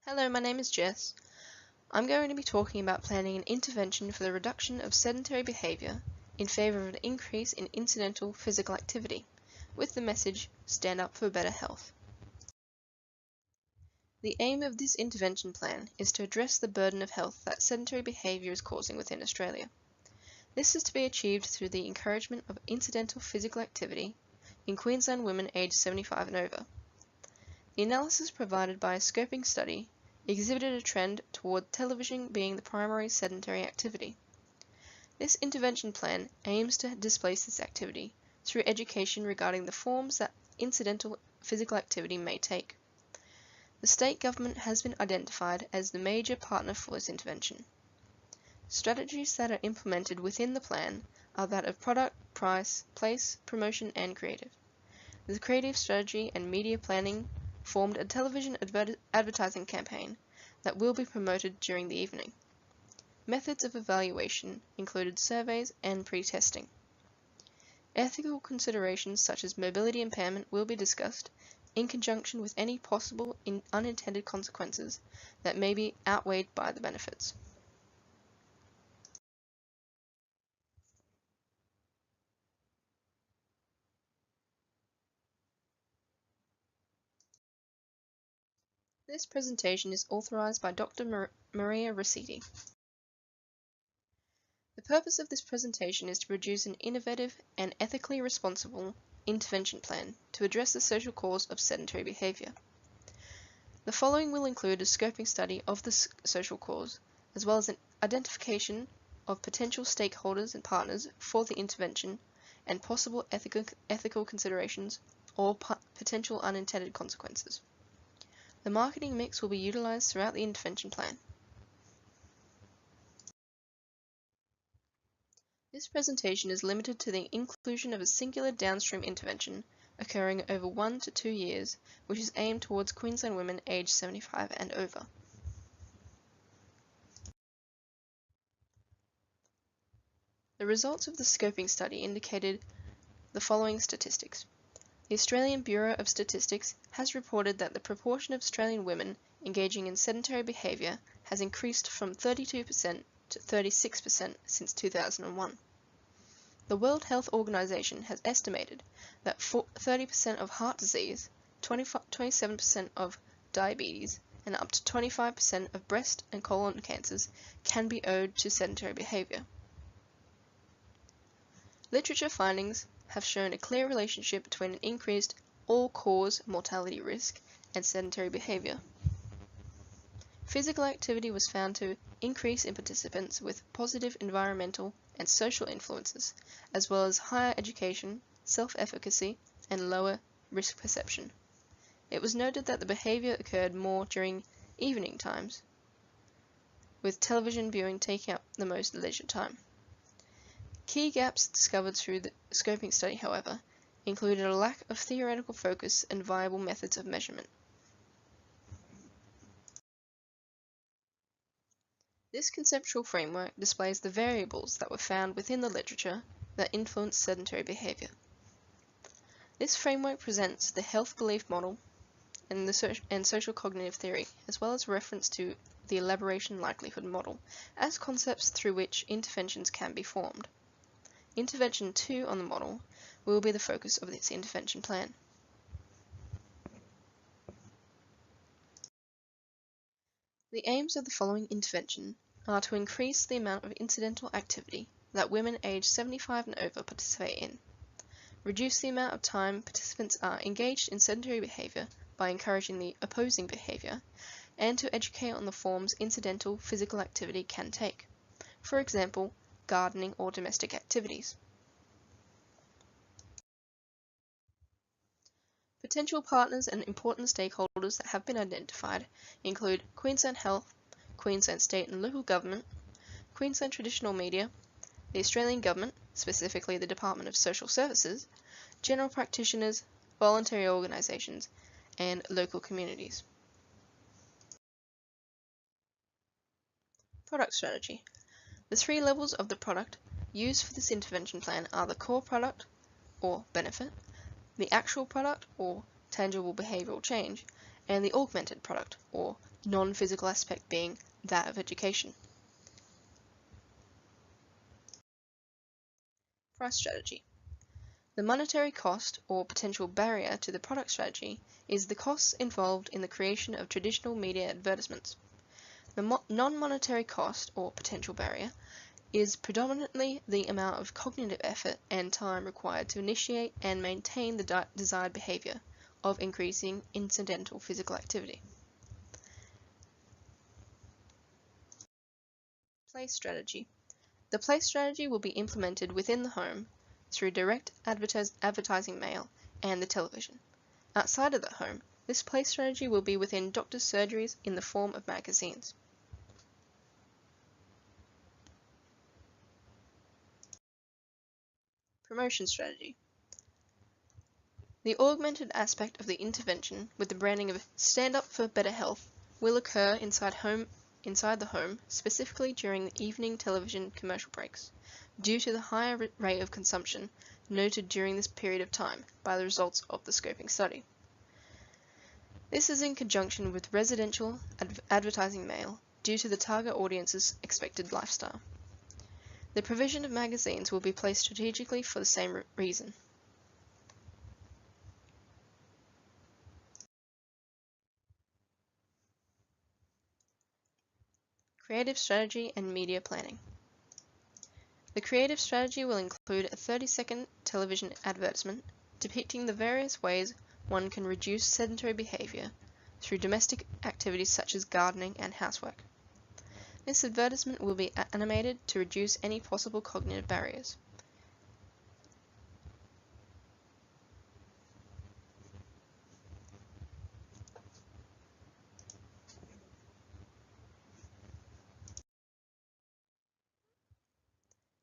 Hello, my name is Jess. I'm going to be talking about planning an intervention for the reduction of sedentary behaviour in favour of an increase in incidental physical activity, with the message, Stand Up for Better Health. The aim of this intervention plan is to address the burden of health that sedentary behaviour is causing within Australia. This is to be achieved through the encouragement of incidental physical activity in Queensland women aged 75 and over. The analysis provided by a scoping study exhibited a trend toward television being the primary sedentary activity. This intervention plan aims to displace this activity through education regarding the forms that incidental physical activity may take. The state government has been identified as the major partner for this intervention. Strategies that are implemented within the plan are that of product, price, place, promotion, and creative. The creative strategy and media planning formed a television advertising campaign that will be promoted during the evening. Methods of evaluation included surveys and pre-testing. Ethical considerations such as mobility impairment will be discussed in conjunction with any possible unintended consequences that may be outweighed by the benefits. This presentation is authorized by Dr. Maria Rossetti. The purpose of this presentation is to produce an innovative and ethically responsible intervention plan to address the social cause of sedentary behavior. The following will include a scoping study of the social cause, as well as an identification of potential stakeholders and partners for the intervention and possible ethical considerations or potential unintended consequences. The marketing mix will be utilized throughout the intervention plan. This presentation is limited to the inclusion of a singular downstream intervention occurring over 1 to 2 years, which is aimed towards Queensland women aged 75 and over. The results of the scoping study indicated the following statistics. The Australian Bureau of Statistics has reported that the proportion of Australian women engaging in sedentary behaviour has increased from 32% to 36% since 2001. The World Health Organization has estimated that 30% of heart disease, 27% of diabetes, and up to 25% of breast and colon cancers can be owed to sedentary behaviour. Literature findings have shown a clear relationship between an increased all-cause mortality risk and sedentary behaviour. Physical activity was found to increase in participants with positive environmental and social influences, as well as higher education, self-efficacy, and lower risk perception. It was noted that the behaviour occurred more during evening times, with television viewing taking up the most leisure time. Key gaps discovered through the scoping study, however, included a lack of theoretical focus and viable methods of measurement. This conceptual framework displays the variables that were found within the literature that influence sedentary behaviour. This framework presents the health belief model and social cognitive theory, as well as reference to the elaboration likelihood model, as concepts through which interventions can be formed. Intervention 2 on the model will be the focus of this intervention plan. The aims of the following intervention are to increase the amount of incidental activity that women aged 75 and over participate in, reduce the amount of time participants are engaged in sedentary behaviour by encouraging the opposing behaviour, and to educate on the forms incidental physical activity can take, for example, gardening or domestic activities. Potential partners and important stakeholders that have been identified include Queensland Health, Queensland State and Local Government, Queensland Traditional Media, the Australian Government, specifically the Department of Social Services, general practitioners, voluntary organisations, and local communities. Product strategy. The 3 levels of the product used for this intervention plan are the core product, or benefit, the actual product, or tangible behavioural change, and the augmented product, or non-physical aspect being that of education. Price strategy. The monetary cost or potential barrier to the product strategy is the costs involved in the creation of traditional media advertisements. The non-monetary cost or potential barrier is predominantly the amount of cognitive effort and time required to initiate and maintain the desired behavior of increasing incidental physical activity. Place strategy. The place strategy will be implemented within the home through direct advertising mail and the television. Outside of the home, this place strategy will be within doctors' surgeries in the form of magazines. Promotion strategy. The augmented aspect of the intervention with the branding of Stand Up for Better Health will occur inside the home, specifically during the evening television commercial breaks, due to the higher rate of consumption noted during this period of time by the results of the scoping study. This is in conjunction with residential advertising mail due to the target audience's expected lifestyle. The provision of magazines will be placed strategically for the same reason. Creative strategy and media planning. The creative strategy will include a 30-second television advertisement depicting the various ways one can reduce sedentary behavior through domestic activities such as gardening and housework. This advertisement will be animated to reduce any possible cognitive barriers.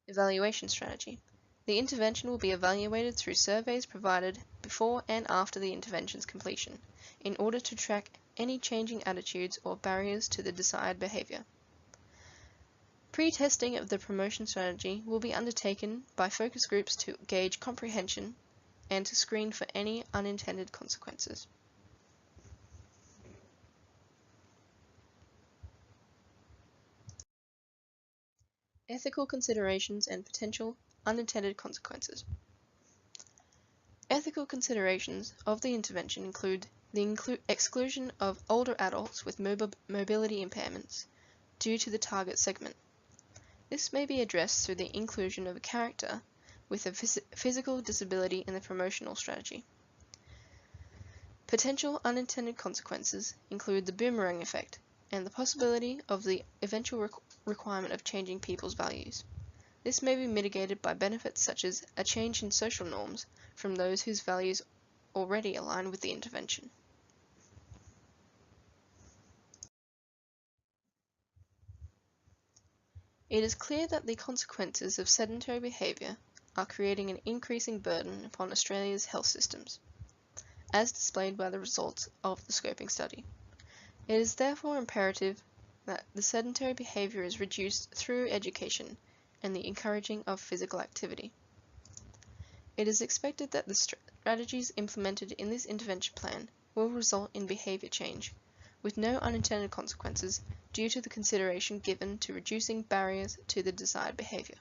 Evaluation strategy. The intervention will be evaluated through surveys provided before and after the intervention's completion, in order to track any changing attitudes or barriers to the desired behavior. Pre-testing of the promotion strategy will be undertaken by focus groups to gauge comprehension and to screen for any unintended consequences. Ethical considerations and potential unintended consequences. Ethical considerations of the intervention include the exclusion of older adults with mobility impairments due to the target segment. This may be addressed through the inclusion of a character with a physical disability in the promotional strategy. Potential unintended consequences include the boomerang effect and the possibility of the eventual requirement of changing people's values. This may be mitigated by benefits such as a change in social norms from those whose values already align with the intervention. It is clear that the consequences of sedentary behaviour are creating an increasing burden upon Australia's health systems, as displayed by the results of the scoping study. It is therefore imperative that the sedentary behaviour is reduced through education and the encouraging of physical activity. It is expected that the strategies implemented in this intervention plan will result in behaviour change, with no unintended consequences due to the consideration given to reducing barriers to the desired behaviour.